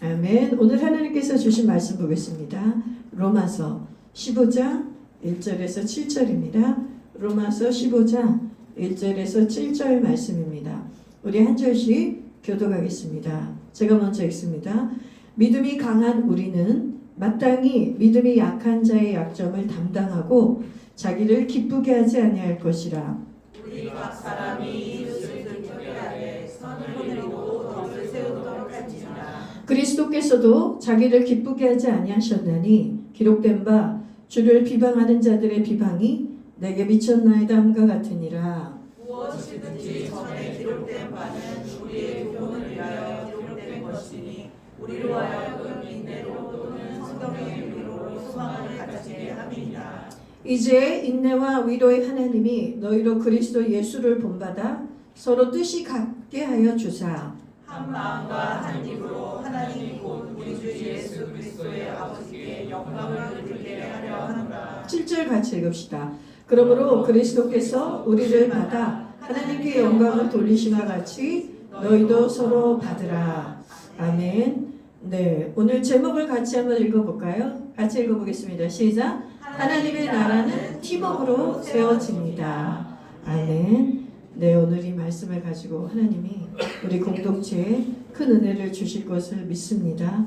아멘. 오늘 하나님께서 주신 말씀 보겠습니다. 로마서 15장 1절에서 7절입니다. 로마서 15장 1절에서 7절 말씀입니다. 우리 한 절씩 교독하겠습니다. 제가 먼저 읽습니다. 믿음이 강한 우리는 마땅히 믿음이 약한 자의 약점을 담당하고 자기를 기쁘게 하지 아니할 것이라. 우리 각 사람이 이웃을 경외하되 선을 거느리고 덕을 세우도록 할지니라. 그리스도께서도 자기를 기쁘게 하지 아니하셨나니 기록된 바 주를 비방하는 자들의 비방이 내게 미쳤나이다 함과 같으니라. 무엇이든지 전에 기록된 바는 우리의 교훈을 위하여 기록된 것이니 우리로 하여금 인내로 또는 성경의 위로로 소망을 가지게 함이니라. 이제 인내와 위로의 하나님이 너희로 그리스도 예수를 본받아 서로 뜻이 같게 하여 주사 한 마음과 한 입으로 하나님 곧 우리 주 예수 그리스도의 아버지께 영광을 돌리게 하려 하노라. 7절 같이 읽읍시다. 그러므로 그리스도께서 우리를 받아 하나님께 영광을 돌리심과 같이 너희도 서로 받으라. 아멘. 네, 오늘 제목을 같이 한번 읽어볼까요? 같이 읽어보겠습니다. 시작. 하나님의 나라는 팀워크로 세워집니다. 아멘. 네, 오늘 이 말씀을 가지고 하나님이 우리 공동체에 큰 은혜를 주실 것을 믿습니다.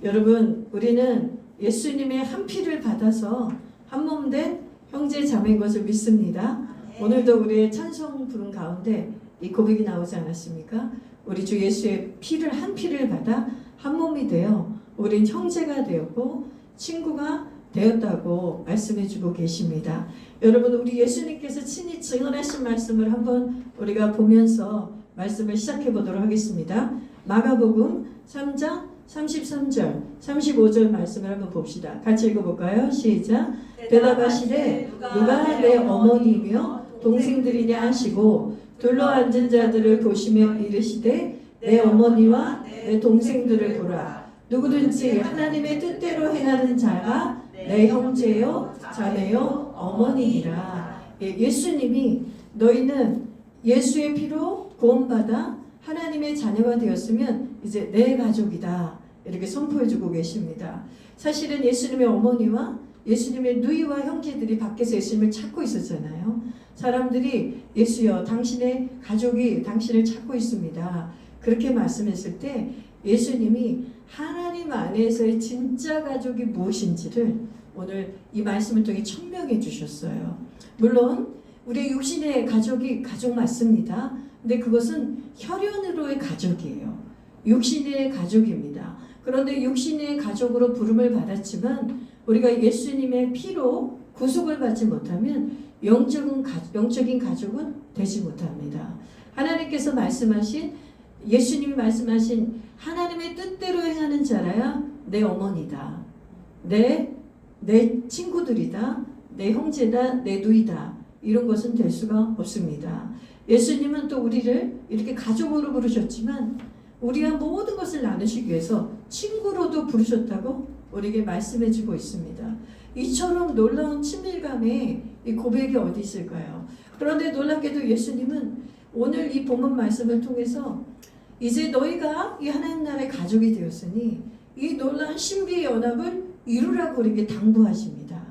여러분, 우리는 예수님의 한 피를 받아서 한 몸 된 형제 자매인 것을 믿습니다. 오늘도 우리의 찬송 부른 가운데 이 고백이 나오지 않았습니까? 우리 주 예수의 피를 한 피를 받아 한 몸이 되어 우린 형제가 되었고 친구가 되었다고 말씀해주고 계십니다. 여러분, 우리 예수님께서 친히 증언하신 말씀을 한번 우리가 보면서 말씀을 시작해 보도록 하겠습니다. 마가복음 3장 33절, 35절 말씀을 한번 봅시다. 같이 읽어볼까요? 시작. 대답하시되 누가 내 어머니며 동생들이냐 하시고 둘러앉은 자들을 보시며 이르시되 내 어머니와 내 동생들을 보라. 누구든지 하나님의 뜻대로 행하는 자가 내 형제요 자매요 어머니이라. 예수님이 너희는 예수의 피로 구원받아 하나님의 자녀가 되었으면 이제 내 가족이다 이렇게 선포해주고 계십니다. 사실은 예수님의 어머니와 예수님의 누이와 형제들이 밖에서 예수님을 찾고 있었잖아요. 사람들이 예수여 당신의 가족이 당신을 찾고 있습니다. 그렇게 말씀했을 때 예수님이 하나님 안에서의 진짜 가족이 무엇인지를 오늘 이 말씀을 통해 천명해 주셨어요. 물론 우리 육신의 가족이 가족 맞습니다. 근데 그것은 혈연으로의 가족이에요. 육신의 가족입니다. 그런데 육신의 가족으로 부름을 받았지만 우리가 예수님의 피로 구속을 받지 못하면 영적인 가족은 되지 못합니다. 하나님께서 말씀하신 예수님이 말씀하신 하나님의 뜻대로 행하는 자라야 내 어머니다. 내 친구들이다. 내 형제다. 내 누이다. 이런 것은 될 수가 없습니다. 예수님은 또 우리를 이렇게 가족으로 부르셨지만 우리가 모든 것을 나누시기 위해서 친구로도 부르셨다고 우리에게 말씀해주고 있습니다. 이처럼 놀라운 친밀감의 이 고백이 어디 있을까요? 그런데 놀랍게도 예수님은 오늘 이 본문 말씀을 통해서 이제 너희가 이 하나님 나라의 가족이 되었으니 이 놀라운 신비의 연합을 이루라고 우리에게 당부하십니다.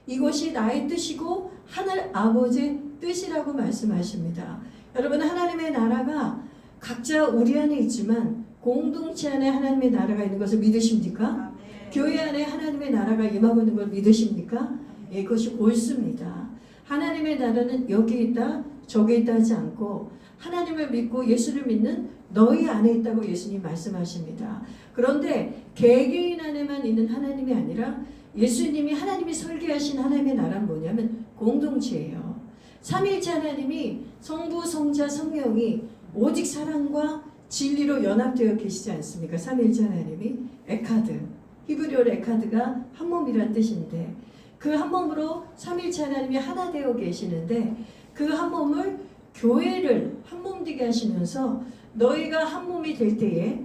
이것이 나의 뜻이고 하늘 아버지의 뜻이라고 말씀하십니다. 여러분, 하나님의 나라가 각자 우리 안에 있지만 공동체 안에 하나님의 나라가 있는 것을 믿으십니까? 교회 안에 하나님의 나라가 임하고 있는 걸 믿으십니까? 예, 그것이 옳습니다. 하나님의 나라는 여기 있다 저기 있다 하지 않고 하나님을 믿고 예수를 믿는 너희 안에 있다고 예수님 말씀하십니다. 그런데 개개인 안에만 있는 하나님이 아니라 예수님이 하나님이 설계하신 하나님의 나라는 뭐냐면 공동체예요. 삼위일체 하나님이 성부, 성자, 성령이 오직 사랑과 진리로 연합되어 계시지 않습니까? 삼위일체 하나님이 에카드, 히브리어로 에카드가 한 몸이란 뜻인데 그 한 몸으로 삼위일체 하나님이 하나 되어 계시는데 그 한 몸을 교회를 한 몸 되게 하시면서 너희가 한 몸이 될 때에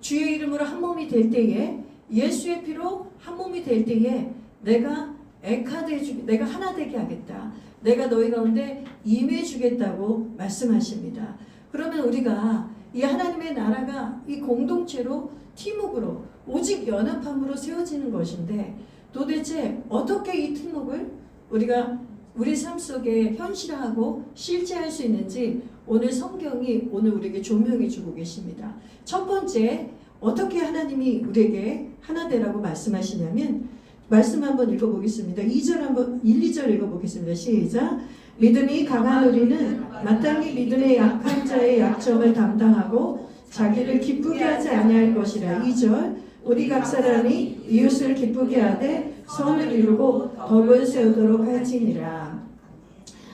주의 이름으로 한 몸이 될 때에 예수의 피로 한 몸이 될 때에 내가 에카드 해주겠다. 내가 하나 되게 하겠다. 내가 너희 가운데 임해 주겠다고 말씀하십니다. 그러면 우리가 이 하나님의 나라가 이 공동체로 팀웍으로 오직 연합함으로 세워지는 것인데 도대체 어떻게 이 팀웍을 우리가 우리 삶 속에 현실화하고 실제할 수 있는지 오늘 성경이 오늘 우리에게 조명해 주고 계십니다. 첫 번째 어떻게 하나님이 우리에게 하나 되라고 말씀하시냐면 말씀 한번 읽어보겠습니다. 2절 한번 1, 2절 읽어보겠습니다. 시작. 믿음이 강한 우리는 마땅히 믿음의 약한 자의 약점을 담당하고 자기를 기쁘게 하지 아니할 것이라. 2절 우리 각 사람이 이웃을 기쁘게 하되 선을 이루고 덕을 세우도록 할지니라.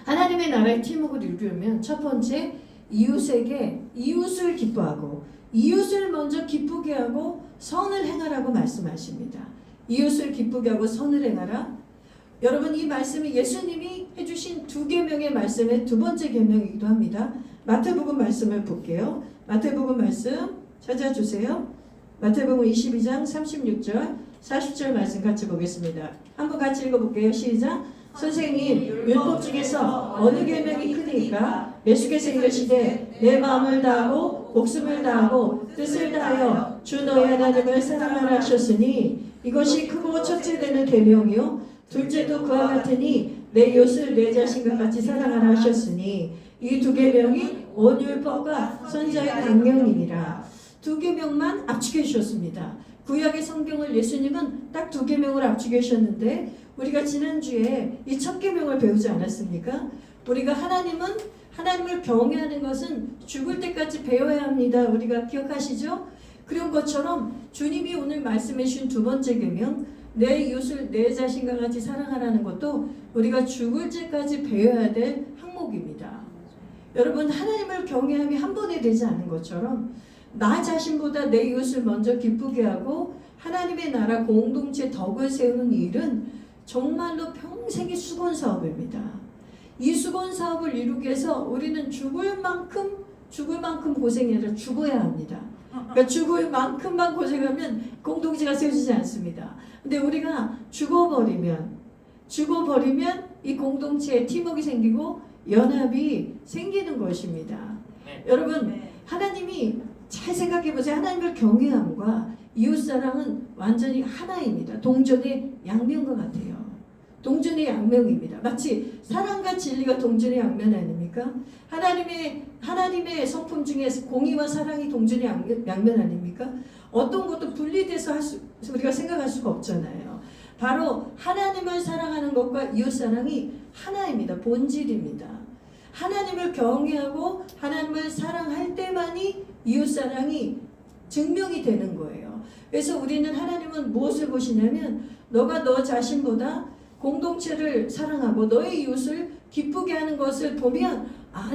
하나님의 나라의 팀웍을 이루려면 첫 번째 이웃을 기뻐하고 이웃을 먼저 기쁘게 하고 선을 행하라고 말씀하십니다. 이웃을 기쁘게 하고 선을 행하라. 여러분 이 말씀이 예수님이 해주신 두 계명의 말씀의 두 번째 계명이기도 합니다. 마태복음 말씀을 볼게요. 마태복음 말씀 찾아주세요. 마태복음 22장 36절 40절 말씀 같이 보겠습니다. 한번 같이 읽어볼게요. 시작. 선생님 율법 중에서 어느 계명이 크니까? 예수께서 이르시되 내 마음을 다하고 목숨을 다하고 뜻을 다하여 주 너희 하나님을 사랑하라 하셨으니 이것이 크고 첫째 되는 계명이요 둘째도 그와 같으니 내 이웃을 내 자신과 같이 사랑하라 하셨으니 이 두 계명이 온 율법과 선지자의 강령이니라. 두 계명만 압축해 주셨습니다. 구약의 성경을 예수님은 딱 두 계명을 압축해 주셨는데 우리가 지난주에 이 첫 계명을 배우지 않았습니까? 우리가 하나님을 경외하는 것은 죽을 때까지 배워야 합니다. 우리가 기억하시죠? 그런 것처럼 주님이 오늘 말씀해 주신 두 번째 계명 내 이웃을 내 자신과 같이 사랑하라는 것도 우리가 죽을 때까지 배워야 될 항목입니다. 여러분 하나님을 경외함이 한 번에 되지 않은 것처럼 나 자신보다 내 이웃을 먼저 기쁘게 하고 하나님의 나라 공동체 덕을 세우는 일은 정말로 평생의 수건 사업입니다. 이 수건 사업을 이루기 위해서 우리는 죽을 만큼 고생이 아니라 죽어야 합니다. 그러니까 죽을 만큼만 고생하면 공동체가 세워지지 않습니다. 근데 우리가 죽어버리면 이 공동체에 팀워크가 생기고 연합이 생기는 것입니다. 여러분 하나님이 잘 생각해보세요. 하나님을 경외함과 이웃사랑은 완전히 하나입니다. 동전의 양면과 같아요. 동전의 양면입니다. 마치 사랑과 진리가 동전의 양면 아닙니까? 하나님의 성품 중에서 공의와 사랑이 동전의 양면 아닙니까? 어떤 것도 분리돼서 우리가 생각할 수가 없잖아요. 바로 하나님을 사랑하는 것과 이웃사랑이 하나입니다. 본질입니다. 하나님을 경외하고 하나님을 사랑할 때만이 이웃사랑이 증명이 되는 거예요. 그래서 우리는 하나님은 무엇을 보시냐면 너가 너 자신보다 공동체를 사랑하고 너의 이웃을 기쁘게 하는 것을 보면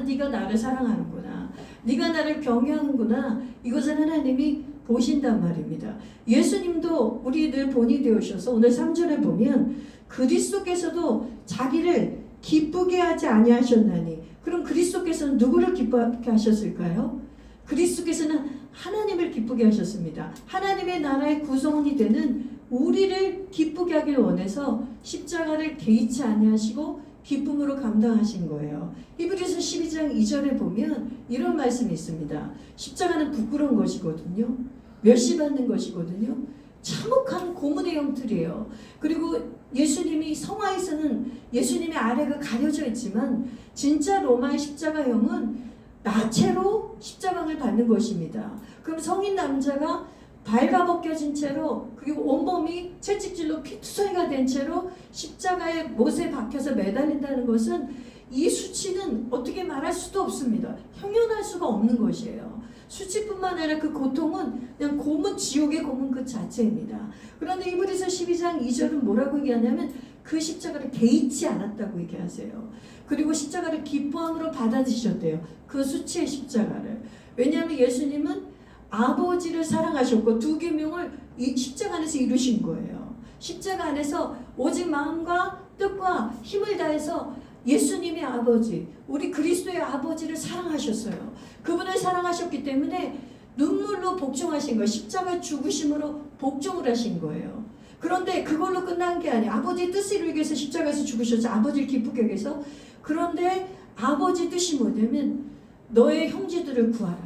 네가 나를 사랑하는구나. 네가 나를 경외하는구나. 이것을 하나님이 보신단 말입니다. 예수님도 우리들 본이 되오셔서 오늘 3절에 보면 그리스도께서도 자기를 기쁘게 하지 아니하셨나니. 그럼 그리스도께서는 누구를 기쁘게 하셨을까요? 그리스도께서는 하나님을 기쁘게 하셨습니다. 하나님의 나라의 구성원이 되는 우리를 기쁘게 하길 원해서 십자가를 개의치 아니하시고 기쁨으로 감당하신 거예요. 히브리서 12장 2절에 보면 이런 말씀이 있습니다. 십자가는 부끄러운 것이거든요. 멸시받는 것이거든요. 참혹한 고문의 형틀이에요. 그리고 예수님이 성화에서는 예수님의 아래가 가려져 있지만 진짜 로마의 십자가형은 나체로 십자가를 받는 것입니다. 그럼 성인 남자가 발가벗겨진 채로 그리고 온몸이 채찍질로 피투성이가 된 채로 십자가에 못에 박혀서 매달린다는 것은 이 수치는 어떻게 말할 수도 없습니다. 형용할 수가 없는 것이에요. 수치뿐만 아니라 그 고통은 그냥 고문, 지옥의 고문 그 자체입니다. 그런데 히브리서 12장 2절은 뭐라고 얘기하냐면 그 십자가를 개의치 않았다고 얘기하세요. 그리고 십자가를 기뻐함으로 받아들이셨대요. 그 수치의 십자가를. 왜냐하면 예수님은 아버지를 사랑하셨고 두 계명을 이 십자가 안에서 이루신 거예요. 십자가 안에서 오직 마음과 뜻과 힘을 다해서 예수님의 아버지, 우리 그리스도의 아버지를 사랑하셨어요. 그분을 사랑하셨기 때문에 눈물로 복종하신 거예요. 십자가 죽으심으로 복종을 하신 거예요. 그런데 그걸로 끝난 게 아니에요. 아버지의 뜻을 이루기 위해서 십자가에서 죽으셨죠. 아버지를 기쁘게 하기 위해서. 그런데 아버지 뜻이 뭐냐면 너의 형제들을 구하라.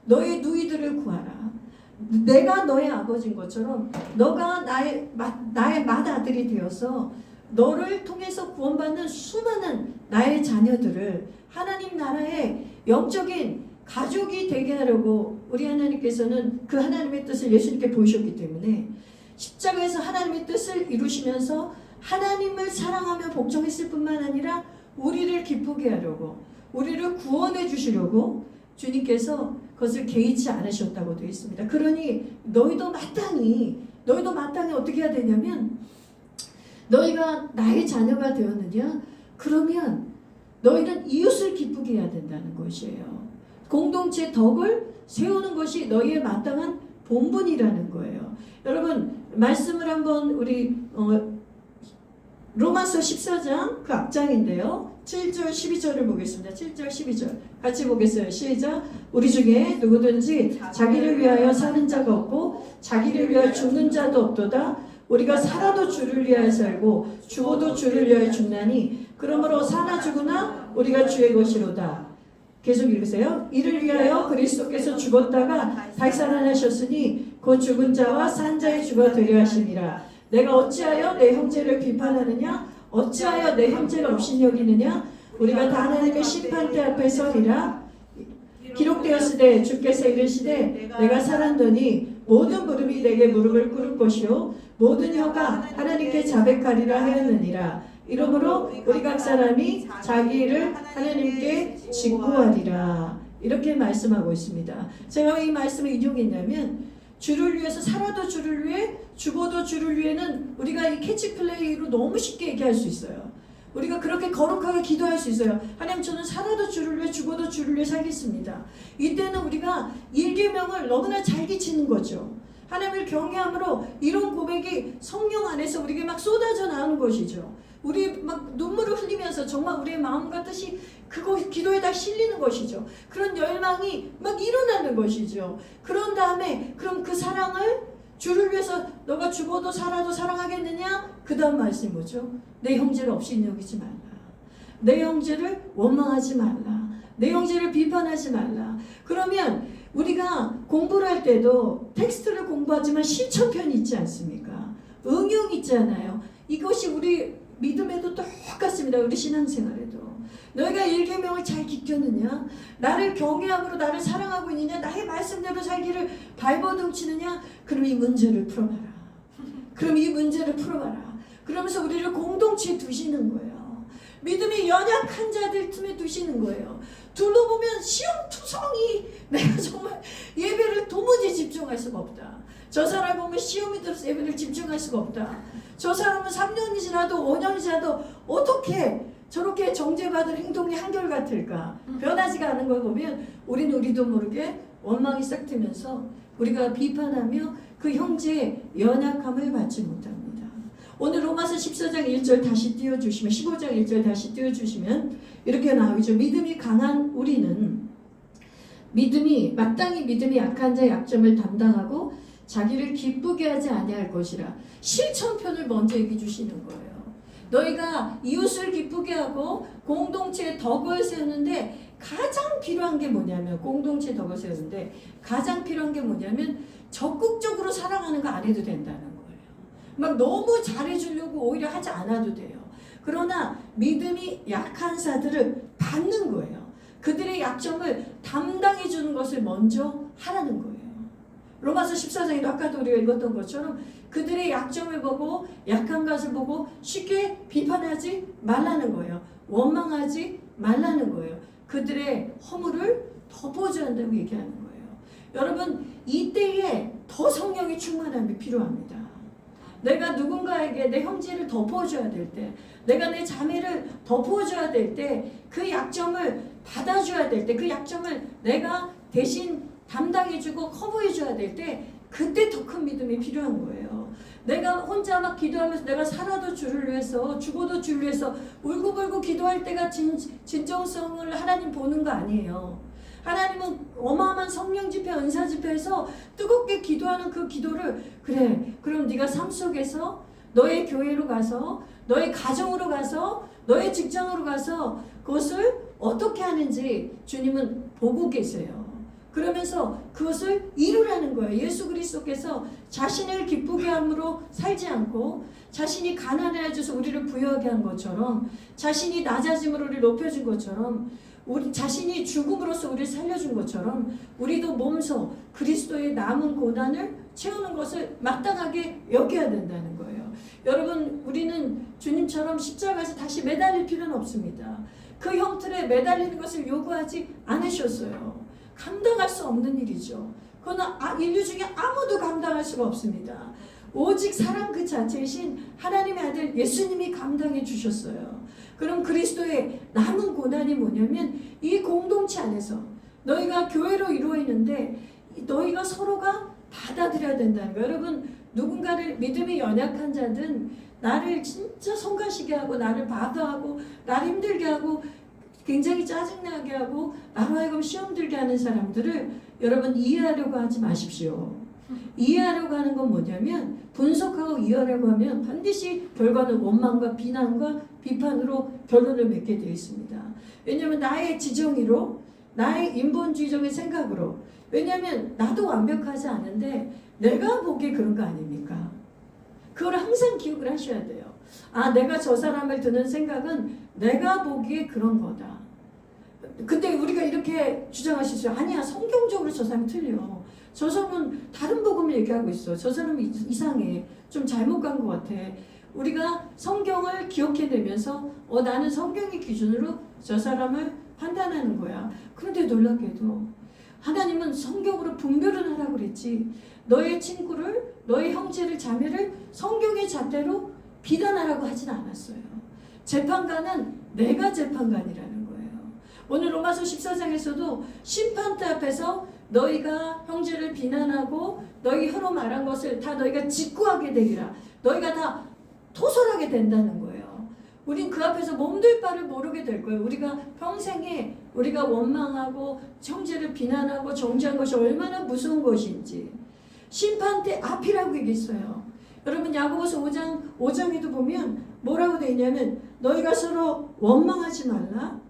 너의 누이들을 구하라. 내가 너의 아버지인 것처럼 너가 나의 맏아들이 되어서 너를 통해서 구원받는 수많은 나의 자녀들을 하나님 나라의 영적인 가족이 되게 하려고 우리 하나님께서는 그 하나님의 뜻을 예수님께 보이셨기 때문에 십자가에서 하나님의 뜻을 이루시면서 하나님을 사랑하며 복종했을 뿐만 아니라 우리를 기쁘게 하려고 우리를 구원해 주시려고 주님께서 그것을 개의치 않으셨다고 되어 있습니다. 그러니 너희도 마땅히 어떻게 해야 되냐면 너희가 나의 자녀가 되었느냐? 그러면 너희는 이웃을 기쁘게 해야 된다는 것이에요. 공동체 덕을 세우는 것이 너희의 마땅한 본분이라는 거예요. 여러분 말씀을 한번 우리 로마서 14장 그 앞장인데요. 7절 12절을 보겠습니다. 7절 12절 같이 보겠어요. 시작. 우리 중에 누구든지 자기를 위하여 사는 자가 없고 자기를 위하여 죽는 자도 없도다. 우리가 살아도 주를 위하여 살고 죽어도 주를 위하여 죽나니 그러므로 사나 죽으나 우리가 주의 것이로다. 계속 읽으세요. 이를 위하여 그리스도께서 죽었다가 다시 살아나셨으니 곧 죽은 자와 산 자의 주가 되려 하심이라. 내가 어찌하여 내 형제를 비판하느냐? 어찌하여 내 형제를 업신여기느냐? 우리가 다 하나님의 심판대 앞에 서리라. 기록되었으되 주께서 이르시되 내가 살았더니 모든 무릎이 내게 무릎을 꿇을 것이요 모든 혀가 하나님께 자백하리라 하였느니라. 이러므로 우리 각 사람이 자기 일을 하나님께 직구하리라. 이렇게 말씀하고 있습니다. 제가 왜 이 말씀을 인용했냐면 주를 위해서 살아도 주를 위해 죽어도 주를 위해는 우리가 이 캐치플레이로 너무 쉽게 얘기할 수 있어요. 우리가 그렇게 거룩하게 기도할 수 있어요. 하나님 저는 살아도 주를 위해 죽어도 주를 위해 살겠습니다. 이때는 우리가 일계명을 너무나 잘 지키는 거죠. 하나님을 경외함으로 이런 고백이 성령 안에서 우리에게 막 쏟아져 나오는 것이죠. 우리 막 눈물을 흘리면서 정말 우리의 마음과 뜻이 그거 기도에다 실리는 것이죠. 그런 열망이 막 일어나는 것이죠. 그런 다음에 그럼 그 사랑을 주를 위해서 너가 죽어도 살아도 사랑하겠느냐? 그 다음 말씀이 뭐죠? 내 형제를 없이 여기지 말라. 내 형제를 원망하지 말라. 내 형제를 비판하지 말라. 그러면 우리가 공부를 할 때도 텍스트를 공부하지만 실천편이 있지 않습니까? 응용 있잖아요. 이것이 우리 믿음에도 똑같습니다. 우리 신앙생활에도. 너희가 일계명을 잘 지켰느냐? 나를 경외함으로 나를 사랑하고 있느냐? 나의 말씀대로 살기를 발버둥치느냐? 그럼 이 문제를 풀어봐라. 그럼 이 문제를 풀어봐라. 그러면서 우리를 공동체에 두시는 거예요. 믿음이 연약한 자들 틈에 두시는 거예요. 둘러보면 시험투성이 내가 정말 예배를 도무지 집중할 수가 없다. 저 사람 보면 시험이 들어서 예배를 집중할 수가 없다. 저 사람은 3년이 지나도 5년이 지나도 어떻게 저렇게 정죄받을 행동이 한결같을까? 변하지가 않은 걸 보면 우리도 모르게 원망이 싹 트면서 우리가 비판하며 그 형제의 연약함을 받지 못합니다. 오늘 로마서 14장 1절 다시 띄워주시면 15장 1절 다시 띄워주시면 이렇게 나오죠. 믿음이 강한 우리는 마땅히 믿음이 약한 자의 약점을 담당하고 자기를 기쁘게 하지 아니할 것이라. 실천편을 먼저 얘기해 주시는 거예요. 너희가 이웃을 기쁘게 하고 공동체의 덕을 세우는데 가장 필요한 게 뭐냐면 공동체 덕을 세우는데 가장 필요한 게 뭐냐면 적극적으로 사랑하는 거 안 해도 된다는 거예요. 막 너무 잘해주려고 오히려 하지 않아도 돼요. 그러나 믿음이 약한 자들을 받는 거예요. 그들의 약점을 담당해 주는 것을 먼저 하라는 거예요. 로마서 14장에도 아까도 우리가 읽었던 것처럼 그들의 약점을 보고 약한 것을 보고 쉽게 비판하지 말라는 거예요. 원망하지 말라는 거예요. 그들의 허물을 덮어줘야 한다고 얘기하는 거예요. 여러분 이때에 더 성령의 충만함이 필요합니다. 내가 누군가에게 내 형제를 덮어줘야 될 때, 내가 내 자매를 덮어줘야 될 때, 그 약점을 받아줘야 될 때, 그 약점을 내가 대신 담당해주고 커버해줘야 될 때 그때 더 큰 믿음이 필요한 거예요. 내가 혼자 막 기도하면서 내가 살아도 주를 위해서 죽어도 주를 위해서 울고불고 기도할 때가 진정성을 하나님 보는 거 아니에요. 하나님은 어마어마한 성령 집회, 은사 집회에서 뜨겁게 기도하는 그 기도를 그래 그럼 네가 삶 속에서 너의 교회로 가서 너의 가정으로 가서 너의 직장으로 가서 그것을 어떻게 하는지 주님은 보고 계세요. 그러면서 그것을 이루라는 거예요. 예수 그리스도께서 자신을 기쁘게 함으로 살지 않고 자신이 가난해져서 우리를 부유하게 한 것처럼, 자신이 낮아짐으로 우리를 높여준 것처럼, 우리 자신이 죽음으로써 우리를 살려준 것처럼 우리도 몸소 그리스도의 남은 고난을 채우는 것을 마땅하게 여겨야 된다는 거예요. 여러분, 우리는 주님처럼 십자가에서 다시 매달릴 필요는 없습니다. 그 형틀에 매달리는 것을 요구하지 않으셨어요. 감당할 수 없는 일이죠. 그건 인류 중에 아무도 감당할 수가 없습니다. 오직 사랑 그 자체이신 하나님의 아들 예수님이 감당해 주셨어요. 그럼 그리스도의 남은 고난이 뭐냐면 이 공동체 안에서 너희가 교회로 이루어 있는데 너희가 서로가 받아들여야 된다는 거예요. 여러분, 누군가를 믿음이 연약한 자든 나를 진짜 성가시게 하고 나를 바다하고 나를 힘들게 하고 굉장히 짜증나게 하고 나로 하여금 시험 들게 하는 사람들을 여러분 이해하려고 하지 마십시오. 이해하려고 하는 건 뭐냐면, 분석하고 이해하려고 하면 반드시 결과는 원망과 비난과 비판으로 결론을 맺게 되어 있습니다. 왜냐하면 나의 지정의로, 나의 인본주의적인 생각으로, 왜냐하면 나도 완벽하지 않은데 내가 보기에 그런 거 아닙니까? 그걸 항상 기억을 하셔야 돼요. 아, 내가 저 사람을 드는 생각은 내가 보기에 그런 거다. 근데 우리가 이렇게 주장하실 수 있어요. 아니야, 성경적으로 저 사람이 틀려. 저 사람은 다른 복음을 얘기하고 있어. 저 사람은 이상해. 좀 잘못 간 것 같아. 우리가 성경을 기억해내면서 나는 성경의 기준으로 저 사람을 판단하는 거야. 그런데 놀랍게도 하나님은 성경으로 분별을 하라고 그랬지, 너의 친구를, 너의 형제를, 자매를 성경의 잣대로 비난하라고 하진 않았어요. 재판관은 내가 재판관이라는 거예요. 오늘 로마서 14장에서도 심판대 앞에서 너희가 형제를 비난하고 너희 혀로 말한 것을 다 너희가 직구하게 되리라. 너희가 다 토설하게 된다는 거예요. 우린 그 앞에서 몸둘 바를 모르게 될 거예요. 우리가 평생에 우리가 원망하고 형제를 비난하고 정죄한 것이 얼마나 무서운 것인지. 심판대 앞이라고 얘기했어요. 여러분, 야고보서 5장에도 보면 뭐라고 되어 있냐면 너희가 서로 원망하지 말라.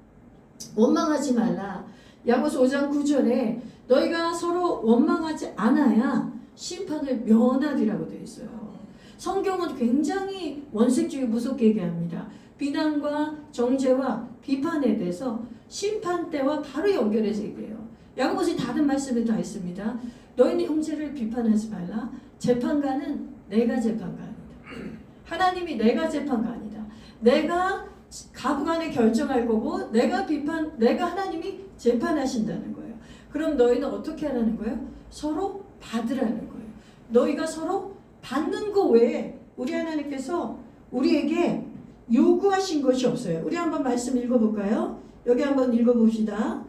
원망하지 말라. 야고보서 5장 9절에 너희가 서로 원망하지 않아야 심판을 면하리라고 되어 있어요. 성경은 굉장히 원색주의 무섭게 얘기합니다. 비난과 정죄와 비판에 대해서 심판대와 바로 연결해서 얘기해요. 야고보서에 다른 말씀이 다 있습니다. 너희는 형제를 비판하지 말라. 재판관은 내가 재판관이다. 하나님이 내가 재판관이다. 내가 가부간에 결정할 거고 내가 하나님이 재판하신다는 거예요. 그럼 너희는 어떻게 하라는 거예요? 서로 받으라는 거예요. 너희가 서로 받는 거 외에 우리 하나님께서 우리에게 요구하신 것이 없어요. 우리 한번 말씀 읽어볼까요? 여기 한번 읽어봅시다.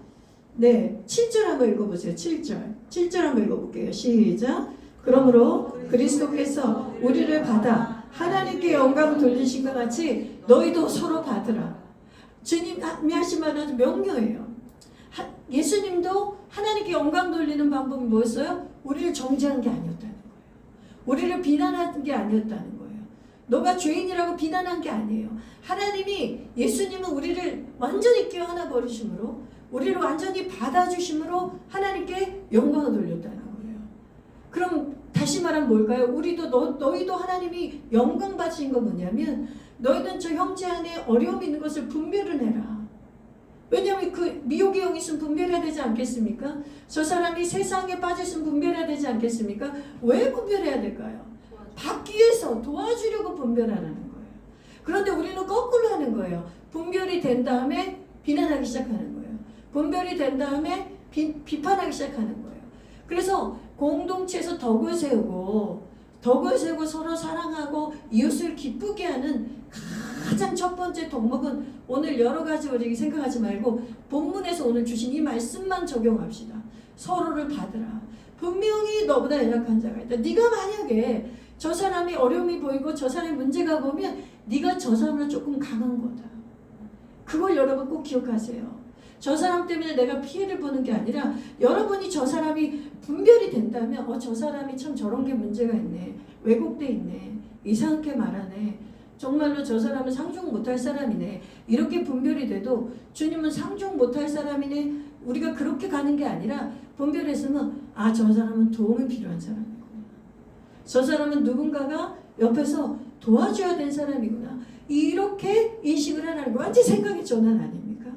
네, 7절 한번 읽어보세요. 7절 한번 읽어볼게요. 시작. 그러므로 그리스도께서 우리를 받아 하나님께 영광 돌리신 것 같이 너희도 서로 받으라. 주님이 하신 말은 아주 명료해요. 예수님도 하나님께 영광 돌리는 방법이 뭐였어요? 우리를 정죄한 게 아니었다는 거예요. 우리를 비난한 게 아니었다는 거예요. 너가 죄인이라고 비난한 게 아니에요. 하나님이, 예수님은 우리를 완전히 껴안아 버리심으로, 우리를 완전히 받아주심으로 하나님께 영광을 돌렸다는 거예요. 그럼 다시 말하면 뭘까요? 우리도 너희도 하나님이 영광 받으신 건 뭐냐면 너희는 저 형제 안에 어려움이 있는 것을 분별을 해라. 왜냐하면 그 미혹의 영이 있으면 분별해야 되지 않겠습니까? 저 사람이 세상에 빠졌으면 분별해야 되지 않겠습니까? 왜 분별해야 될까요? 받기 위해서 도와주려고 분별하라는 거예요. 그런데 우리는 거꾸로 하는 거예요. 분별이 된 다음에 비난하기 시작하는 거예요. 분별이 된 다음에 비판하기 시작하는 거예요. 그래서 공동체에서 덕을 세우고 서로 사랑하고 이웃을 기쁘게 하는 가장 첫 번째 덕목은, 오늘 여러 가지 우리 생각하지 말고 본문에서 오늘 주신 이 말씀만 적용합시다. 서로를 받으라. 분명히 너보다 연약한 자가 있다. 네가 만약에 저 사람이 어려움이 보이고 저 사람이 문제가 보면 네가 저 사람을 조금 강한 거다. 그걸 여러분 꼭 기억하세요. 저 사람 때문에 내가 피해를 보는 게 아니라 여러분이 저 사람이 분별이 된다면 저 사람이 참 저런 게 문제가 있네. 왜곡돼 있네. 이상하게 말하네. 정말로 저 사람은 상종 못할 사람이네. 이렇게 분별이 돼도 주님은 상종 못할 사람이네. 우리가 그렇게 가는 게 아니라 분별했으면 저 사람은 도움이 필요한 사람이구나. 저 사람은 누군가가 옆에서 도와줘야 될 사람이구나. 이렇게 인식을 하라는 거 완전 생각의 전환 아닙니까?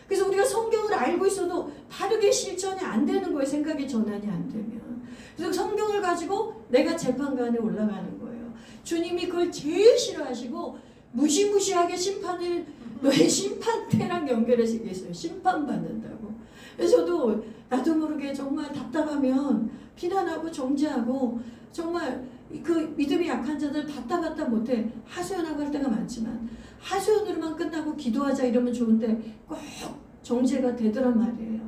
그래서 우리가 성경을 알고 있어도 바르게 실천이 안 되는 거예요. 생각의 전환이 안 되면. 그래서 성경을 가지고 내가 재판관에 올라가는 거예요. 주님이 그걸 제일 싫어하시고 무시무시하게 심판을 너의 심판대랑 연결해서 얘기했어요. 심판받는다고. 그래서 저도 나도 모르게 정말 답답하면 피난하고 정죄하고 정말 그 믿음이 약한 자들 봤다 못해 하소연하고 할 때가 많지만 하소연으로만 끝나고 기도하자 이러면 좋은데 꼭 정죄가 되더란 말이에요.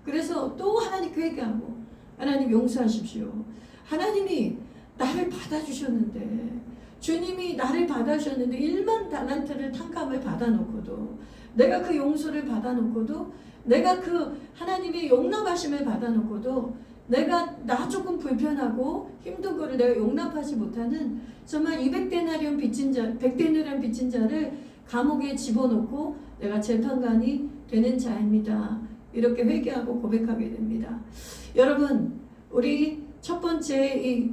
그래서 또 하나님께 회개하고 하나님 용서하십시오. 하나님이 나를 받아주셨는데 주님이 나를 받아주셨는데 1만 달란트를 탕감을 받아놓고도 내가 그 용서를 받아놓고도 내가 그 하나님의 용납하심을 받아놓고도 내가 나 조금 불편하고 힘든 거를 내가 용납하지 못하는 정말 200데나리온 빚진 자, 100데나리온 빚진 자를 감옥에 집어넣고 내가 재판관이 되는 자입니다. 이렇게 회개하고 고백하게 됩니다. 여러분, 우리 첫 번째 이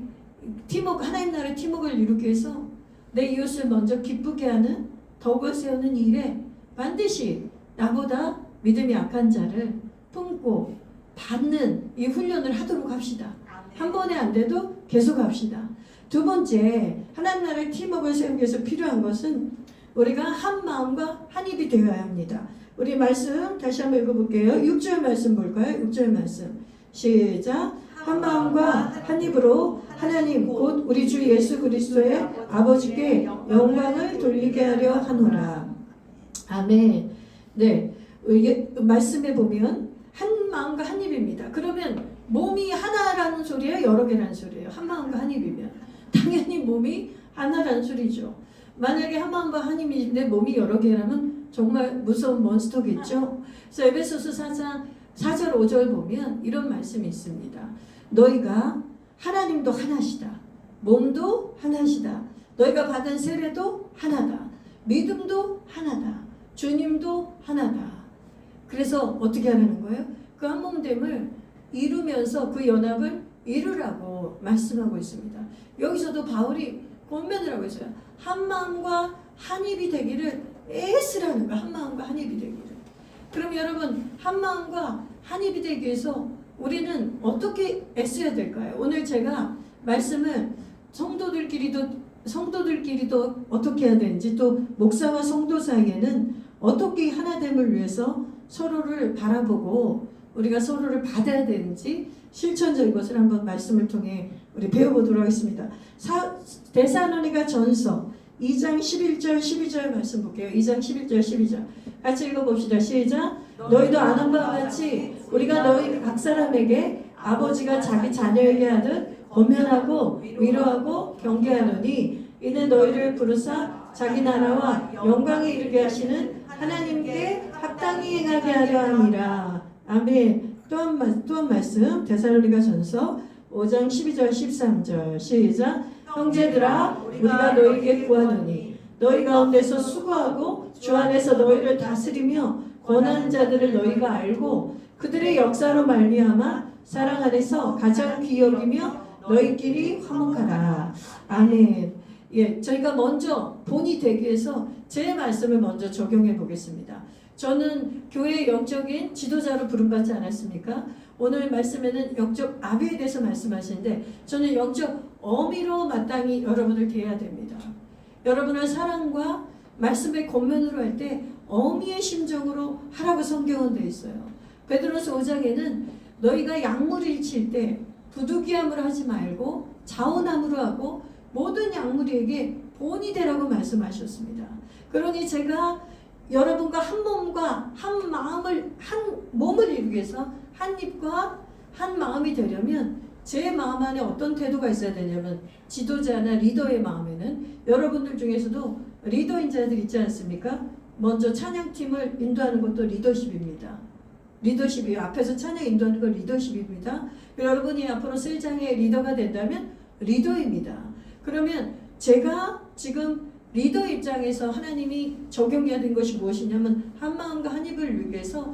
팀워크, 하나님 나라의 팀워크를 이루기 위해서 내 이웃을 먼저 기쁘게 하는 덕을 세우는 일에 반드시 나보다 믿음이 약한 자를 품고 받는 이 훈련을 하도록 합시다. 한 번에 안 돼도 계속 합시다. 두 번째, 하나님 나라의 팀워크를 세우기 위해서 필요한 것은 우리가 한 마음과 한 입이 되어야 합니다. 우리 말씀 다시 한번 읽어볼게요. 6절 말씀 볼까요? 6절 말씀 시작. 한 마음과 한 입으로 하나님 곧 우리 주 예수 그리스도의 아버지께 영광을 돌리게 하려 하노라. 아멘. 네, 말씀에 보면 한 마음과 한 입입니다. 그러면 몸이 하나라는 소리예요? 여러 개라는 소리예요? 한 마음과 한 입이면 당연히 몸이 하나라는 소리죠. 만약에 한 마음과 한 입인데 몸이 여러 개라면 정말 무서운 몬스터겠죠. 그래서 에베소서 4장 4절 5절 보면 이런 말씀이 있습니다. 너희가 하나님도 하나시다. 몸도 하나시다. 너희가 받은 세례도 하나다. 믿음도 하나다. 주님도 하나다. 그래서 어떻게 하라는 거예요? 그 한 몸됨을 이루면서 그 연합을 이루라고 말씀하고 있습니다. 여기서도 바울이 권면을 하고 있어요. 한 마음과 한 입이 되기를 애쓰라는 거야. 한 마음과 한 입이 되기를. 그럼 여러분, 한 마음과 한 입이 되기 위해서 우리는 어떻게 애써야 될까요? 오늘 제가 말씀을 성도들끼리도 어떻게 해야 되는지, 또 목사와 성도 사이에는 어떻게 하나됨을 위해서 서로를 바라보고 우리가 서로를 받아야 되는지 실천적인 것을 한번 말씀을 통해 우리 배워보도록 하겠습니다. 데살로니가 전서 2장 11절 12절 말씀 볼게요. 2장 11절 12절 같이 읽어봅시다. 시작. 너희도 아는 바와 같이 우리가 너희 각 사람에게 아버지가 자기 자녀에게 하듯 권면하고 위로하고 경계하노니 이는 너희를 부르사 자기 나라와 영광에 이르게 하시는 하나님께 합당히 행하게 하려 함이라. 아멘. 또 한 말씀 데살로니가 전서 5장 12절 13절 시작. 형제들아 우리가 너희에게 구하노니 너희 가운데서 수고하고 주 안에서 너희를 다스리며 권하는 자들을 너희가 알고 그들의 역사로 말미암아 사랑 안에서 가장 귀히 여기며 너희끼리 화목하라. 아멘. 예, 저희가 먼저 본이 되기 위해서 제 말씀을 먼저 적용해 보겠습니다. 저는 교회의 영적인 지도자로 부름받지 않았습니까? 오늘 말씀에는 영적 아비에 대해서 말씀하시는데 저는 영적 어미로 마땅히 여러분을 대해야 됩니다. 여러분을 사랑과 말씀의 권면으로 할 때 어미의 심정으로 하라고 성경은 되어 있어요. 베드로서 5장에는 너희가 약물을 칠 때 부득이함으로 하지 말고 자원함으로 하고 모든 약물에게 본이 되라고 말씀하셨습니다. 그러니 제가 여러분과 한 몸과 한 마음을 한 몸을 이루기 위해서 한 입과 한 마음이 되려면 제 마음 안에 어떤 태도가 있어야 되냐면 지도자나 리더의 마음에는 여러분들 중에서도 리더인 자들 있지 않습니까? 먼저 찬양팀을 인도하는 것도 리더십입니다. 리더십이에요. 앞에서 찬양 인도하는 건 리더십입니다. 여러분이 앞으로 세장의 리더가 된다면 리더입니다. 그러면 제가 지금 리더 입장에서 하나님이 적용해야 된 것이 무엇이냐면 한 마음과 한 입을 위해서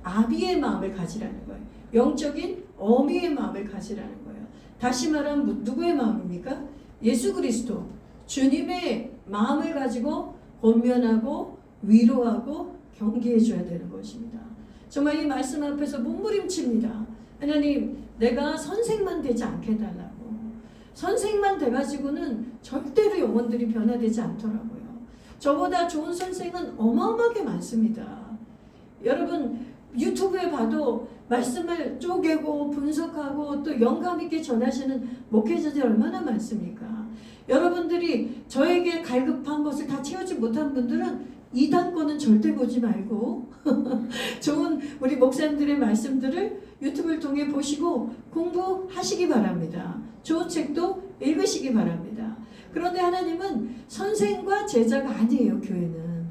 아비의 마음을 가지라는 거예요. 영적인 어미의 마음을 가지라는 거예요. 다시 말하면 누구의 마음입니까? 예수 그리스도 주님의 마음을 가지고 권면하고 위로하고 경계해 줘야 되는 것입니다. 정말 이 말씀 앞에서 몸부림칩니다. 하나님, 내가 선생만 되지 않게 해달라고. 선생만 돼가지고는 절대로 영혼들이 변화되지 않더라고요. 저보다 좋은 선생은 어마어마하게 많습니다. 여러분 유튜브에 봐도 말씀을 쪼개고 분석하고 또 영감 있게 전하시는 목회자들이 얼마나 많습니까? 여러분들이 저에게 갈급한 것을 다 채우지 못한 분들은 이단권은 절대 보지 말고 좋은 우리 목사님들의 말씀들을 유튜브를 통해 보시고 공부하시기 바랍니다. 좋은 책도 읽으시기 바랍니다. 그런데 하나님은 선생과 제자가 아니에요. 교회는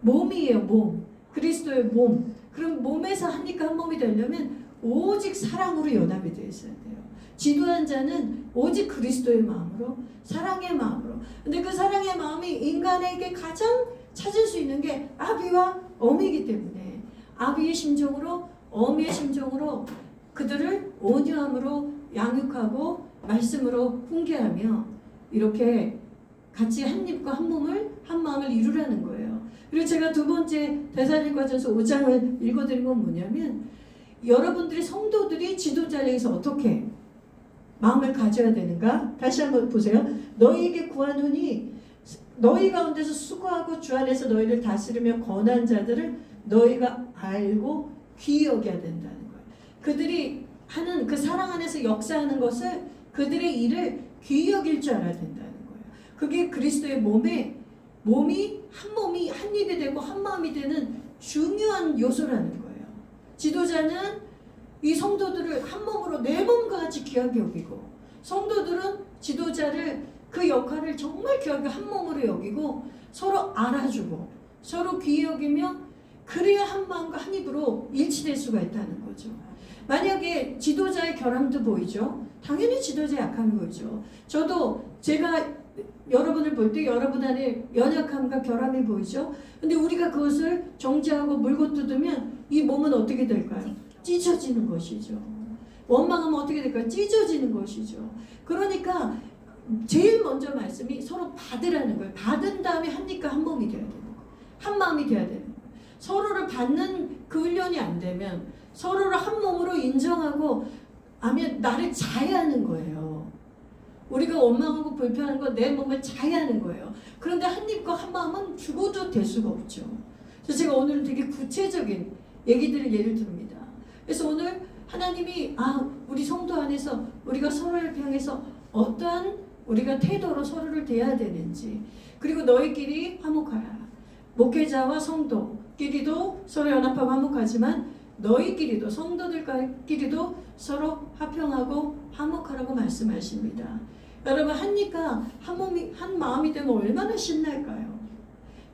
몸이에요. 몸. 그리스도의 몸. 그럼 몸에서 하니까 한 몸이 되려면 오직 사랑으로 연합이 되어 있어야 돼요. 지도한 자는 오직 그리스도의 마음으로, 사랑의 마음으로. 근데 그 사랑의 마음이 인간에게 가장 찾을 수 있는 게 아비와 어미이기 때문에 아비의 심정으로, 어미의 심정으로 그들을 온유함으로 양육하고 말씀으로 훈계하며 이렇게 같이 한 입과 한 몸을, 한 마음을 이루라는 거예요. 그리고 제가 두 번째 데살로니가전서 5장을 읽어드린 건 뭐냐면, 여러분들이 성도들이 지도자에게서 어떻게 마음을 가져야 되는가? 다시 한번 보세요. 너희에게 구하노니 너희 가운데서 수고하고 주 안에서 너희를 다스리며 권한 자들을 너희가 알고 귀히 여겨야 된다는 거예요. 그들이 하는 그 사랑 안에서 역사하는 것을, 그들의 일을 귀히 여길 줄 알아야 된다는 거예요. 그게 그리스도의 몸이 한 몸이 한 입이 되고 한 마음이 되는 중요한 요소라는 거예요. 지도자는 이 성도들을 한 몸으로 내 몸과 같이 귀하게 여기고, 성도들은 지도자를 그 역할을 정말 귀하게 한 몸으로 여기고 서로 알아주고 서로 귀히 여기며, 그래야 한 마음과 한 입으로 일치될 수가 있다는 거죠. 만약에 지도자의 결함도 보이죠. 당연히 지도자의 약함이 보이죠. 저도 제가 여러분을 볼 때 여러분 안에 연약함과 결함이 보이죠. 근데 우리가 그것을 정죄하고 물고 뜯으면 이 몸은 어떻게 될까요? 찢어지는 것이죠. 원망하면 어떻게 될까요? 찢어지는 것이죠. 그러니까 제일 먼저 말씀이 서로 받으라는 거예요. 받은 다음에 한 입과 한 몸이 되어야 되는 거예요. 한 마음이 되어야 되는 거예요. 서로를 받는 그 훈련이 안 되면, 서로를 한 몸으로 인정하고 하면 나를 자해하는 거예요. 우리가 원망하고 불평하는 건 내 몸을 자해하는 거예요. 그런데 한 입과 한 마음은 죽어도 될 수가 없죠. 그래서 제가 오늘은 되게 구체적인 얘기들을 예를 듭니다. 그래서 오늘 하나님이 우리 성도 안에서 우리가 서로를 향해서 어떠한 우리가 태도로 서로를 대해야 되는지, 그리고 너희끼리 화목하라. 목회자와 성도끼리도 서로 연합하고 화목하지만 너희끼리도, 성도들끼리도 서로 화평하고 화목하라고 말씀하십니다. 여러분, 한 입과 한 몸이, 한 마음이 되면 얼마나 신날까요?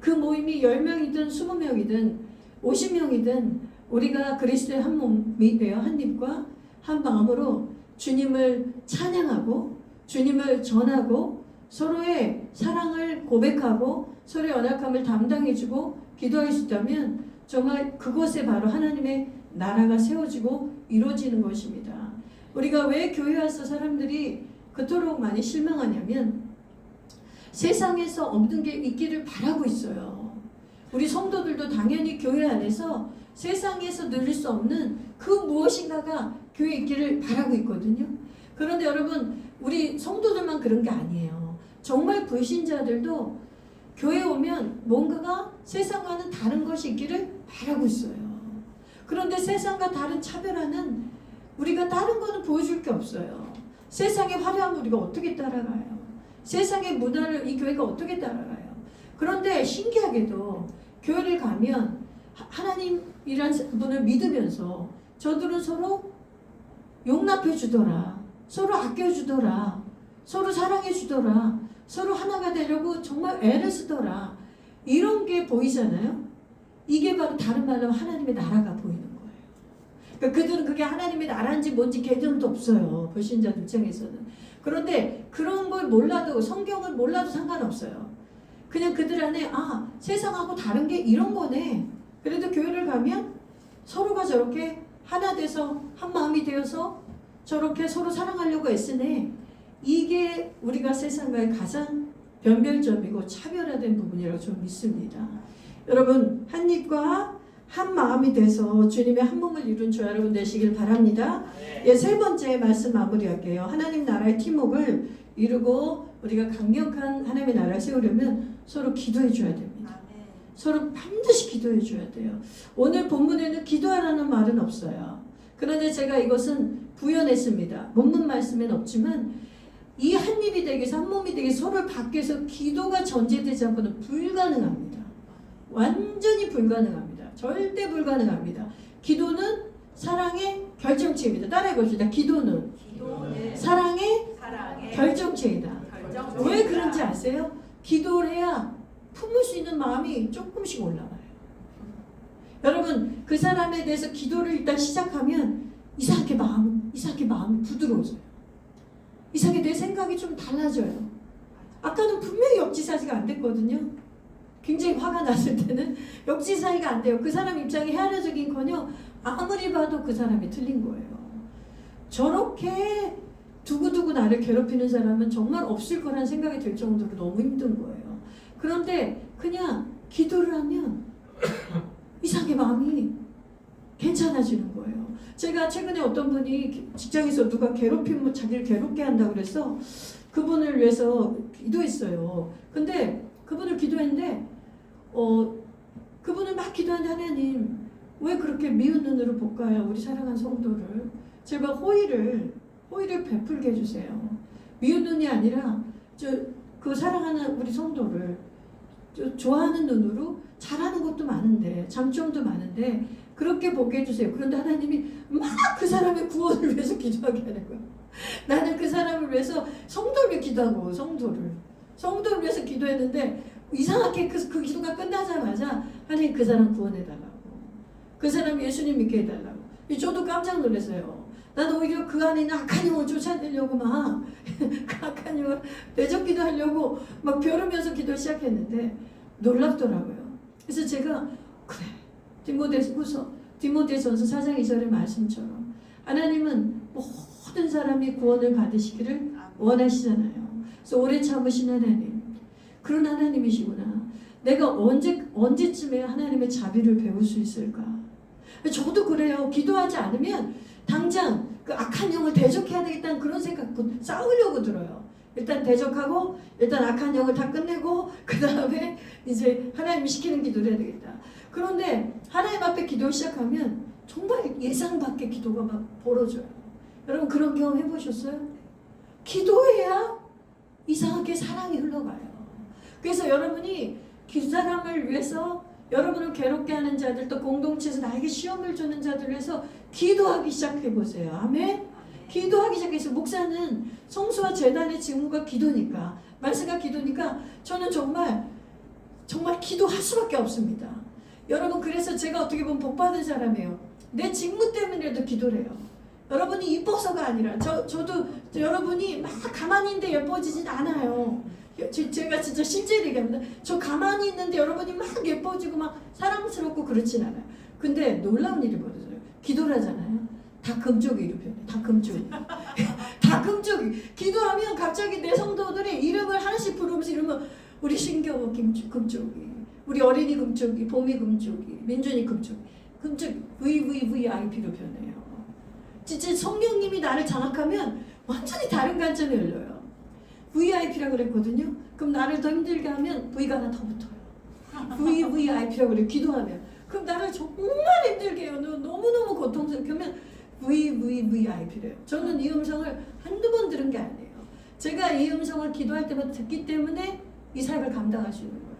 그 모임이 10명이든 20명이든 50명이든 우리가 그리스도의 한 몸이 되어 한 입과 한 마음으로 주님을 찬양하고 주님을 전하고 서로의 사랑을 고백하고 서로의 연약함을 담당해주고 기도할 수 있다면 정말 그곳에 바로 하나님의 나라가 세워지고 이루어지는 것입니다. 우리가 왜 교회 와서 사람들이 그토록 많이 실망하냐면 세상에서 없는 게 있기를 바라고 있어요. 우리 성도들도 당연히 교회 안에서 세상에서 누릴 수 없는 그 무엇인가가 교회에 있기를 바라고 있거든요. 그런데 여러분, 우리 성도들만 그런 게 아니에요. 정말 불신자들도 교회에 오면 뭔가가 세상과는 다른 것이 있기를 바라고 있어요. 그런데 세상과 다른 차별화는 우리가 다른 거는 보여줄 게 없어요. 세상의 화려함을 우리가 어떻게 따라가요? 세상의 문화를 이 교회가 어떻게 따라가요? 그런데 신기하게도 교회를 가면 하나님이란 분을 믿으면서 저들은 서로 용납해 주더라, 서로 아껴 주더라, 서로 사랑해 주더라, 서로 하나가 되려고 정말 애를 쓰더라, 이런 게 보이잖아요. 이게 바로 다른 말로 하나님의 나라가 보이는 거예요. 그러니까 그들은 그게 하나님의 나라인지 뭔지 개념도 없어요, 불신자들 입장에서는. 그런데 그런 걸 몰라도, 성경을 몰라도 상관없어요. 그냥 그들 안에 세상하고 다른 게 이런 거네. 그래도 교회를 가면 서로가 저렇게 하나 돼서 한 마음이 되어서 저렇게 서로 사랑하려고 애쓰네. 이게 우리가 세상과의 가장 변별점이고 차별화된 부분이라고 저는 믿습니다. 여러분, 한 입과 한 마음이 돼서 주님의 한 몸을 이룬 주 여러분 되시길 바랍니다. 예, 세 번째 말씀 마무리할게요. 하나님 나라의 팀웍을 이루고 우리가 강력한 하나님의 나라를 세우려면 서로 기도해 줘야 됩니다. 서로 반드시 기도해 줘야 돼요. 오늘 본문에는 기도하라는 말은 없어요. 그런데 제가 이것은 부연했습니다. 본문 말씀엔 없지만 이 한 입이 되기 위해서 한 몸이 되기 위해서 서로를 밖에서 기도가 전제되지 않고는 불가능합니다. 완전히 불가능합니다. 절대 불가능합니다. 기도는 사랑의 결정체입니다. 따라해 봅시다. 기도는 사랑의 결정체이다. 왜 그런지 아세요? 기도를 해야 품을 수 있는 마음이 조금씩 올라가요. 여러분, 그 사람에 대해서 기도를 일단 시작하면 이상하게 마음이 부드러워져요. 이상하게 내 생각이 좀 달라져요. 아까는 분명히 역지사지가 안 됐거든요. 굉장히 화가 났을 때는 역지사지가 안 돼요. 그 사람 입장이 헤아려지긴커녕 아무리 봐도 그 사람이 틀린 거예요. 저렇게 두고두고 나를 괴롭히는 사람은 정말 없을 거란 생각이 들 정도로 너무 힘든 거예요. 그런데 그냥 기도를 하면 이상하게 마음이 괜찮아지는 거예요. 제가 최근에 어떤 분이 직장에서 누가 괴롭히면 자기를 괴롭게 한다고 그래서 그분을 위해서 기도했어요. 근데 그분을 기도했는데 그분을 막 기도하는데 하나님 왜 그렇게 미운 눈으로 볼까요? 우리 사랑하는 성도를 제발 호의를 베풀게 해주세요. 미운 눈이 아니라 그 사랑하는 우리 성도를 좋아하는 눈으로 잘하는 것도 많은데 장점도 많은데 그렇게 보게 해주세요. 그런데 하나님이 막 그 사람의 구원을 위해서 기도하게 하는 거예요. 나는 그 사람을 위해서 성도를 기도하고 성도를 위해서 기도했는데 이상하게 그 기도가 끝나자마자 하나님 그 사람 구원해달라고, 그 사람 예수님 믿게 해달라고. 저도 깜짝 놀랐어요. 나는 오히려 그 안에 있는 악한 영을 쫓아내려고 막 그 악한 영을 대적기도 하려고 막 벼르면서 기도 시작했는데 놀랍더라고요. 그래서 제가 그래, 디모데전서 4장 2절의 말씀처럼 하나님은 모든 사람이 구원을 받으시기를 원하시잖아요. 그래서 오래 참으신 하나님, 그런 하나님이시구나. 내가 언제쯤에 하나님의 자비를 배울 수 있을까? 저도 그래요. 기도하지 않으면 당장 그 악한 영을 대적해야 되겠다는 그런 생각, 싸우려고 들어요. 일단 대적하고 일단 악한 영을 다 끝내고 그 다음에 이제 하나님이 시키는 기도를 해야 되겠다. 그런데 하나님 앞에 기도 시작하면 정말 예상 밖의 기도가 막 벌어져요. 여러분 그런 경험 해보셨어요? 기도해야 이상하게 사랑이 흘러가요. 그래서 여러분이 그 사람을 위해서 여러분을 괴롭게 하는 자들, 또 공동체에서 나에게 시험을 주는 자들을 위해서 기도하기 시작해보세요. 아멘? 기도하기 시작해서 목사는 성수와 재단의 직무가 기도니까, 말씀과 기도니까 저는 정말 기도할 수밖에 없습니다. 여러분 그래서 제가 어떻게 보면 복받은 사람이에요. 내 직무 때문에도 기도를 해요. 여러분이 이뻐서가 아니라 저도 여러분이 막 가만히 있는데 예뻐지진 않아요. 제가 진짜 실제로 얘기합니다. 저 가만히 있는데 여러분이 막 예뻐지고 막 사랑스럽고 그렇진 않아요. 근데 놀라운 일이 벌어져요. 기도를 하잖아요. 다 금쪽이로 변해. 다 금쪽이. 다 금쪽이. 기도하면 갑자기 내 성도들이 이름을 하나씩 부르면서 이러면 우리 신경호 금쪽이, 우리 어린이 금쪽이, 봄이 금쪽이, 민준이 금쪽이, VVVIP로 변해요. 진짜 성령님이 나를 장악하면 완전히 다른 관점이 열려요. VIP라고 그랬거든요. 그럼 나를 더 힘들게 하면 V가 하나 더 붙어요. VVIP라고 그래요. 기도하면. 그럼 나를 정말 힘들게 해요. 너무너무 고통스럽게 하면 VVVIP래요. 저는 이 음성을 한두 번 들은 게 아니에요. 제가 이 음성을 기도할 때마다 듣기 때문에 이 삶을 감당할 수 있는 거예요.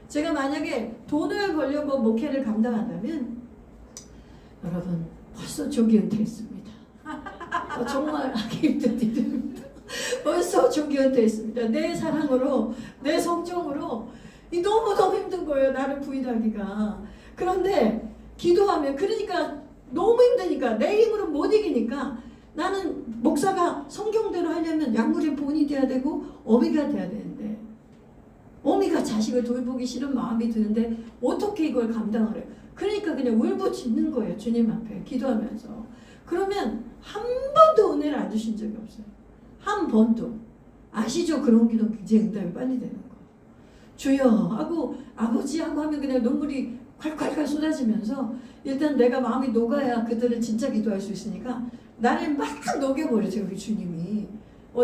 제가 만약에 돈을 벌려고 목회를 감당한다면 여러분 벌써 조기 은퇴했습니다. 정말 하기 힘든 일입니다. 벌써 조기 은퇴했습니다. 내 사랑으로, 내 성정으로 너무너무 힘든 거예요. 나를 부인하기가. 그런데 기도하면, 그러니까 너무 힘드니까, 내 힘으로 못 이기니까 나는 목사가 성경대로 하려면 약물의 본이 돼야 되고 어미가 돼야 되는데, 어미가 자식을 돌보기 싫은 마음이 드는데 어떻게 이걸 감당을 해요? 그러니까 그냥 울부짖는 거예요. 주님 앞에 기도하면서. 그러면 한 번도 은혜를 안 주신 적이 없어요. 한 번도. 아시죠? 그런 기도 굉장히 응답이 빨리 되는 거. 주여 하고 아버지하고 하면 그냥 눈물이 콸콸콸 쏟아지면서 일단 내가 마음이 녹아야 그들을 진짜 기도할 수 있으니까 나를 막 녹여버리죠. 우리 주님이.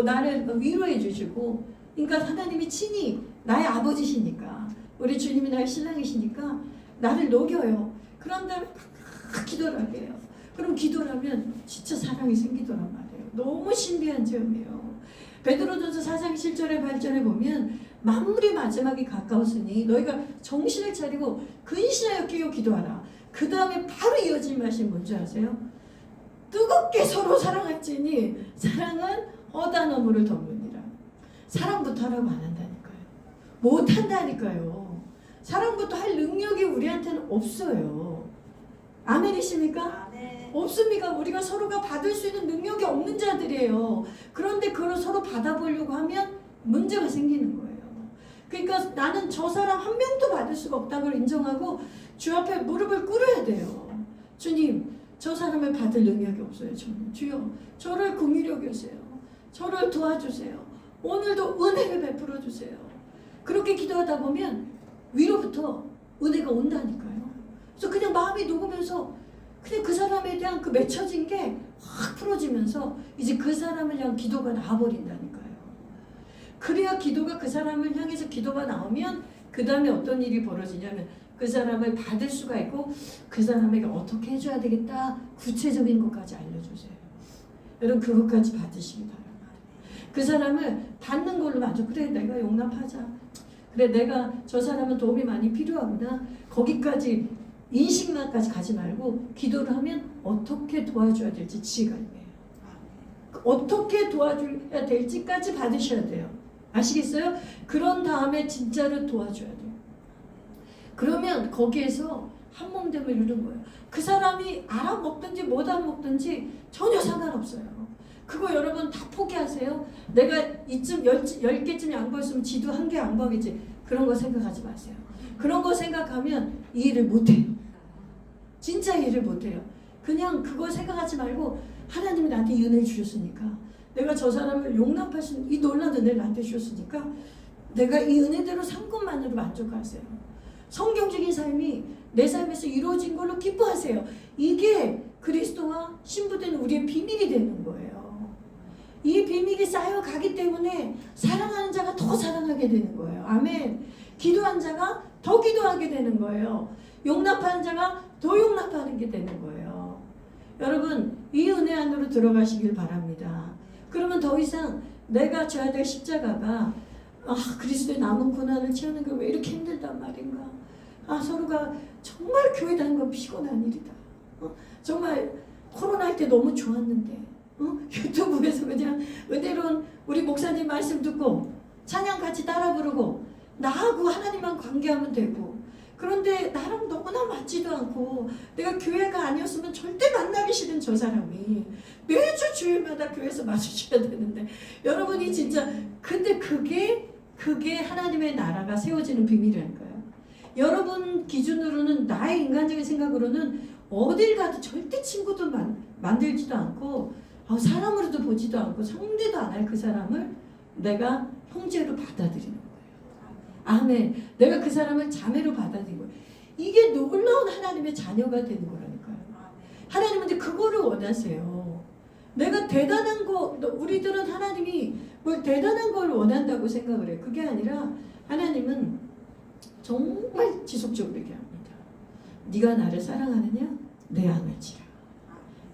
나를 위로해 주시고, 그러니까 하나님이 친히 나의 아버지시니까, 우리 주님이 나의 신랑이시니까 나를 녹여요. 그런 다음에 막 기도를 하게 해요. 그럼 기도를 하면 진짜 사랑이 생기더란 말이에요. 너무 신비한 체험이에요. 베드로전서 4장 7절에 8절에 보면 만물이 마지막이 가까웠으니 너희가 정신을 차리고 근신하여 깨어 기도하라. 그 다음에 바로 이어진 말씀이 뭔지 아세요? 뜨겁게 서로 사랑할지니 사랑은 허다너무를 덮느니라. 사랑부터 하라고 안 한다니까요. 못 한다니까요. 사랑부터 할 능력이 우리한테는 없어요. 아멘이십니까? 아멘. 없습니까? 우리가 서로가 받을 수 있는 능력이 없는 자들이에요. 그런데 그걸 서로 받아보려고 하면 문제가 생기는 거예요. 그러니까 나는 저 사람 한 명도 받을 수가 없다고 인정하고 주 앞에 무릎을 꿇어야 돼요. 주님, 저 사람을 받을 능력이 없어요. 저는. 주여, 저를 긍휼히 여기세요. 저를 도와주세요. 오늘도 은혜를 베풀어 주세요. 그렇게 기도하다 보면 위로부터 은혜가 온다니까요. 그래서 그냥 마음이 녹으면서 그냥 그 사람에 대한 그 맺혀진 게 확 풀어지면서 이제 그 사람을 향한 기도가 나와버린다니까요. 그래야 기도가 그 사람을 향해서 기도가 나오면 그 다음에 어떤 일이 벌어지냐면 그 사람을 받을 수가 있고 그 사람에게 어떻게 해줘야 되겠다 구체적인 것까지 알려주세요. 여러분 그것까지 받으시기 바랍니다. 그 사람을 받는 걸로 만족. 그래 내가 용납하자. 그래 내가 저 사람은 도움이 많이 필요하구나. 거기까지 인식만까지 가지 말고 기도를 하면 어떻게 도와줘야 될지 지혜가 있네요. 어떻게 도와줘야 될지까지 받으셔야 돼요. 아시겠어요? 그런 다음에 진짜로 도와줘야 돼요. 그러면 거기에서 한 몸됨을 이루는 거예요. 그 사람이 알아먹든지 못 알아먹든지 전혀 상관없어요. 그거 여러분 다 포기하세요. 내가 이쯤 10개쯤 양보했으면 지도 1개 양보하겠지. 그런 거 생각하지 마세요. 그런 거 생각하면 이 일을 못해요. 진짜 일을 못해요. 그냥 그거 생각하지 말고 하나님이 나한테 이 은혜를 주셨으니까 내가 저 사람을 용납할 수 있는 이 놀라운 은혜를 나한테 주셨으니까 내가 이 은혜대로 산 것만으로 만족하세요. 성경적인 삶이 내 삶에서 이루어진 걸로 기뻐하세요. 이게 그리스도와 신부된 우리의 비밀이 되는 거예요. 이 비밀이 쌓여가기 때문에 사랑하는 자가 더 사랑하게 되는 거예요. 아멘. 기도한 자가 더 기도하게 되는 거예요. 용납하는 자가 더 용납하는 게 되는 거예요. 여러분 이 은혜 안으로 들어가시길 바랍니다. 그러면 더 이상 내가 져야 될 십자가가 그리스도의 남은 고난을 채우는 게 왜 이렇게 힘들단 말인가. 서로가 정말 교회 다니는 건 피곤한 일이다. 정말 코로나 할 때 너무 좋았는데 유튜브에서 그냥 은혜로운 우리 목사님 말씀 듣고 찬양 같이 따라 부르고 나하고 하나님만 관계하면 되고 그런데 나랑 너무나 맞지도 않고 내가 교회가 아니었으면 절대 만나기 싫은 저 사람이 매주 주일마다 교회에서 마주쳐야 되는데 여러분이 진짜 근데 그게 하나님의 나라가 세워지는 비밀이랄까요? 여러분 기준으로는 나의 인간적인 생각으로는 어딜 가도 절대 친구도 만들지도 않고 사람으로도 보지도 않고 상대도 안 할 그 사람을 내가 형제로 받아들이는 거예요. 아멘. 내가 그 사람을 자매로 받아들이고 이게 놀라운 하나님의 자녀가 되는 거라니까요. 하나님은 이제 그거를 원하세요. 내가 대단한 거 우리들은 하나님이 뭘 대단한 걸 원한다고 생각을 해요. 그게 아니라 하나님은 정말 지속적으로 얘기합니다. 네가 나를 사랑하느냐? 내 양을 치라.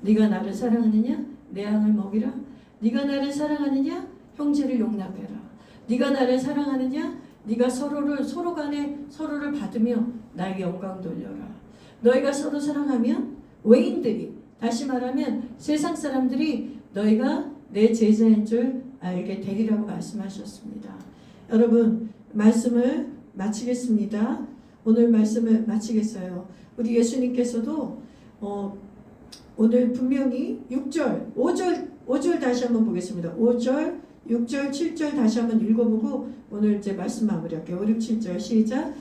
네가 나를 사랑하느냐? 내 양을 먹이라. 네가 나를 사랑하느냐? 형제를 용납해라. 네가 나를 사랑하느냐? 네가 서로 간에 서로를 받으며 나에게 영광 돌려라. 너희가 서로 사랑하면 외인들이 다시 말하면 세상 사람들이 너희가 내 제자인 줄 알게 되리라고 말씀하셨습니다. 여러분 말씀을 마치겠습니다. 오늘 말씀을 마치겠어요. 우리 예수님께서도 오늘 분명히 6절, 5절 다시 한번 보겠습니다. 5절, 6절, 7절 다시 한번 읽어보고 오늘 이제 말씀 마무리할게요. 5, 6, 7절 시작.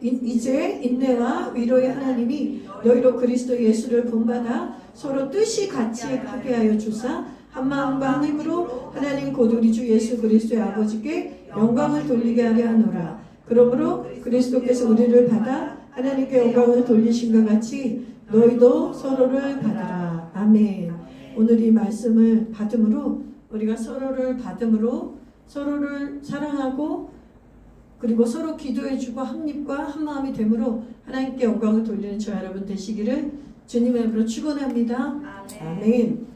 이제 인내와 위로의 하나님이 너희로 그리스도 예수를 본받아 서로 뜻이 같이 하게 하여 주사 한 마음과 한 힘으로 하나님 곧 우리 주 예수 그리스도의 아버지께 영광을 돌리게 하려 하노라. 그러므로 그리스도께서 우리를 받아 하나님께 영광을 돌리신것 같이 너희도 서로를 받으라. 아멘. 오늘 이 말씀을 받음으로 우리가 서로를 받음으로 서로를 사랑하고 그리고 서로 기도해주고 합립과 한마음이 되므로 하나님께 영광을 돌리는 저 여러분 되시기를 주님의 이름으로 축원합니다. 아멘.